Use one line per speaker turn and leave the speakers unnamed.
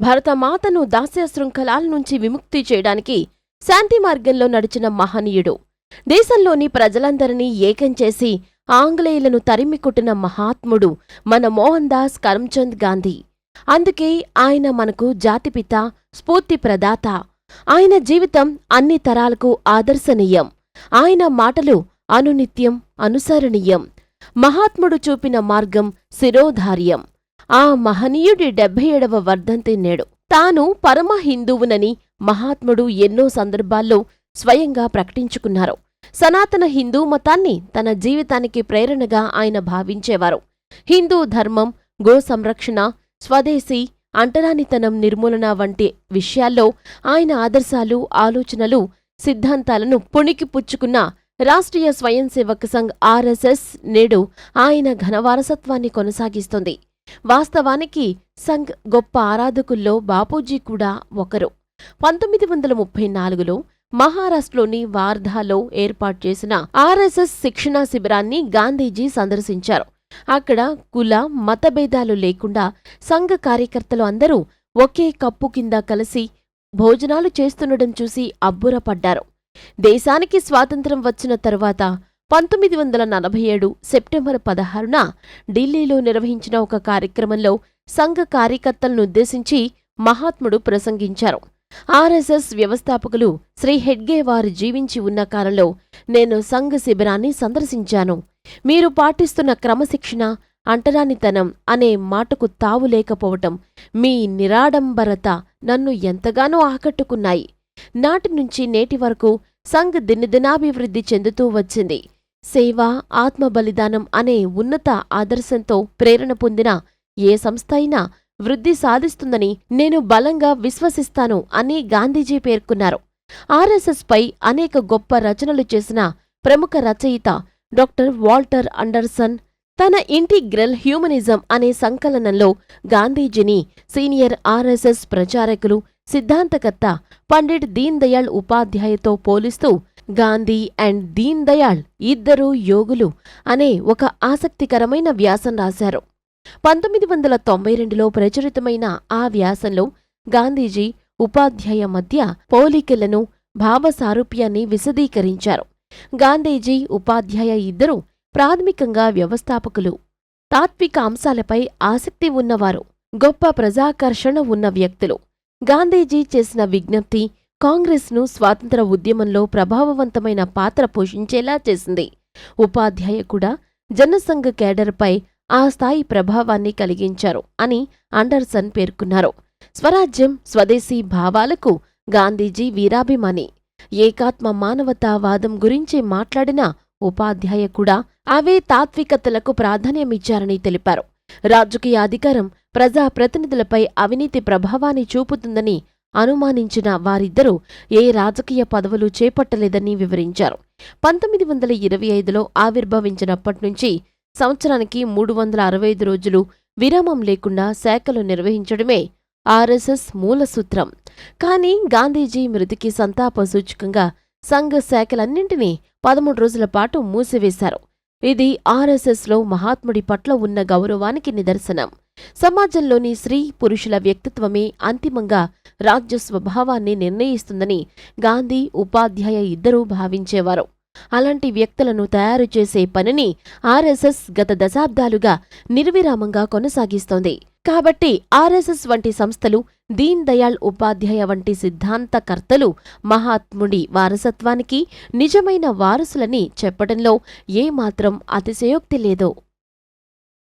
భరతమాతను దాస్య శృంఖలాల నుంచి విముక్తి చేయడానికి శాంతి మార్గంలో నడిచిన మహనీయుడు. దేశంలోని ప్రజలందరినీ ఏకం చేసి ఆంగ్లేయులను తరిమికొట్టిన మహాత్ముడు మన మోహన్ దాస్ కరమ్చంద్ గాంధీ. అందుకే ఆయన మనకు జాతిపిత, స్ఫూర్తి ప్రదాత. ఆయన జీవితం అన్ని తరాలకు ఆదర్శనీయం. ఆయన మాటలు అనునిత్యం అనుసరణీయం. మహాత్ముడు చూపిన మార్గం శిరోధార్యం. ఆ మహనీయుడి 77వ వర్ధంతి నేడు. తాను పరమ హిందువునని మహాత్ముడు ఎన్నో సందర్భాల్లో స్వయంగా ప్రకటించుకున్నారు. సనాతన హిందూ మతాన్ని తన జీవితానికి ప్రేరణగా ఆయన భావించేవారు. హిందూ ధర్మం, గో సంరక్షణ, స్వదేశీ, అంటరానితనం నిర్మూలన వంటి విషయాల్లో ఆయన ఆదర్శాలు, ఆలోచనలు, సిద్ధాంతాలను పుణికిపుచ్చుకున్న రాష్ట్రీయ స్వయం సేవక్ సంఘ్ ఆర్ఎస్ఎస్ నేడు ఆయన ఘనవారసత్వాన్ని కొనసాగిస్తుంది. వాస్తవానికి సంఘ్ గొప్ప ఆరాధకుల్లో బాపూజీ కూడా ఒకరు. 1934లో మహారాష్ట్రలోని వార్ధాలో ఏర్పాటు చేసిన ఆర్ఎస్ఎస్ శిక్షణా శిబిరాన్ని గాంధీజీ సందర్శించారు. అక్కడ కుల, మతభేదాలు లేకుండా సంఘ కార్యకర్తలు అందరూ ఒకే కప్పు కింద కలిసి భోజనాలు చేస్తుండడం చూసి అబ్బురపడ్డారు. దేశానికి స్వాతంత్ర్యం వచ్చిన తరువాత 1947 సెప్టెంబర్ 16న ఢిల్లీలో నిర్వహించిన ఒక కార్యక్రమంలో సంఘ కార్యకర్తలనుద్దేశించి మహాత్ముడు ప్రసంగించారు. ఆర్ఎస్ఎస్ వ్యవస్థాపకులు శ్రీ హెడ్గే వారు జీవించి ఉన్న కాలంలో నేను సంఘ శిబిరాన్ని సందర్శించాను. మీరు పాటిస్తున్న క్రమశిక్షణ, అంటరానితనం అనే మాటకు తావు లేకపోవటం, మీ నిరాడంబరత నన్ను ఎంతగానో ఆకట్టుకున్నాయి. నాటి నుంచి నేటి వరకు సంఘ్ దినదినాభివృద్ధి చెందుతూ వచ్చింది. సేవ, ఆత్మ బలిదానం అనే ఉన్నత ఆదర్శంతో ప్రేరణ పొందిన ఏ సంస్థ అయినా వృద్ధి సాధిస్తుందని నేను బలంగా విశ్వసిస్తాను అని గాంధీజీ పేర్కొన్నారు. ఆర్ఎస్ఎస్ పై అనేక గొప్ప రచనలు చేసిన ప్రముఖ రచయిత డాక్టర్ వాల్టర్ అండర్సన్ తన ఇంటిగ్రల్ హ్యూమనిజం అనే సంకలనంలో గాంధీజీని సీనియర్ ఆర్ఎస్ఎస్ ప్రచారకులు, సిద్ధాంతకర్త పండిట్ దీన్ దయాళ్ ఉపాధ్యాయతో పోలిస్తూ గాంధీ అండ్ దీన్ దయాళ్ ఇద్దరూ యోగులు అనే ఒక ఆసక్తికరమైన వ్యాసం రాశారు. 1992లో ప్రచురితమైన ఆ వ్యాసంలో గాంధీజీ, ఉపాధ్యాయ మధ్య పోలికలను, భావసారూప్యాన్ని విశదీకరించారు. గాంధీజీ, ఉపాధ్యాయ ఇద్దరూ ప్రాథమికంగా వ్యవస్థాపకులు, తాత్విక అంశాలపై ఆసక్తి ఉన్నవారు, గొప్ప ప్రజాకర్షణ ఉన్న వ్యక్తులు. గాంధీజీ చేసిన విజ్ఞప్తి కాంగ్రెస్ను స్వాతంత్ర ఉద్యమంలో ప్రభావవంతమైన పాత్ర పోషించేలా చేసింది. ఉపాధ్యాయ కూడా జనసంఘ కేడర్పై ఆ స్థాయి ప్రభావాన్ని కలిగించారు అని అండర్సన్ పేర్కొన్నారు. స్వరాజ్యం, స్వదేశీ భావాలకు గాంధీజీ వీరాభిమాని. ఏకాత్మ మానవతావాదం గురించి మాట్లాడిన ఉపాధ్యాయ కూడా అవే తాత్వికతలకు ప్రాధాన్యమిచ్చారని తెలిపారు. రాజకీయ అధికారం ప్రజాప్రతినిధులపై అవినీతి ప్రభావాన్ని చూపుతుందని అనుమానించిన వారిద్దరూ ఏ రాజకీయ పదవులు చేపట్టలేదని వివరించారు. 1925లో ఆవిర్భవించినప్పట్నుంచి సంవత్సరానికి 365 రోజులు విరామం లేకుండా శాఖలు నిర్వహించడమే ఆర్ఎస్ఎస్ మూలసూత్రం. కానీ గాంధీజీ మృతికి సంతాప సూచకంగా సంఘ శాఖలన్నింటినీ 13 రోజుల పాటు మూసివేశారు. ఇది ఆర్ఎస్ఎస్లో మహాత్ముడి పట్ల ఉన్న గౌరవానికి నిదర్శనం. సమాజంలోని స్త్రీ, పురుషుల వ్యక్తిత్వమే అంతిమంగా రాజ్య స్వభావాన్ని నిర్ణయిస్తుందని గాంధీ, ఉపాధ్యాయ ఇద్దరూ భావించేవారు. అలాంటి వ్యక్తులను తయారు చేసే పనిని ఆర్ఎస్ఎస్ గత దశాబ్దాలుగా నిర్విరామంగా కొనసాగిస్తోంది. కాబట్టి ఆర్ఎస్ఎస్ వంటి సంస్థలు, దీన్ దయాళ్ ఉపాధ్యాయ వంటి సిద్ధాంతకర్తలు మహాత్ముడి వారసత్వానికి నిజమైన వారసులని చెప్పడంలో ఏమాత్రం అతిశయోక్తి లేదు.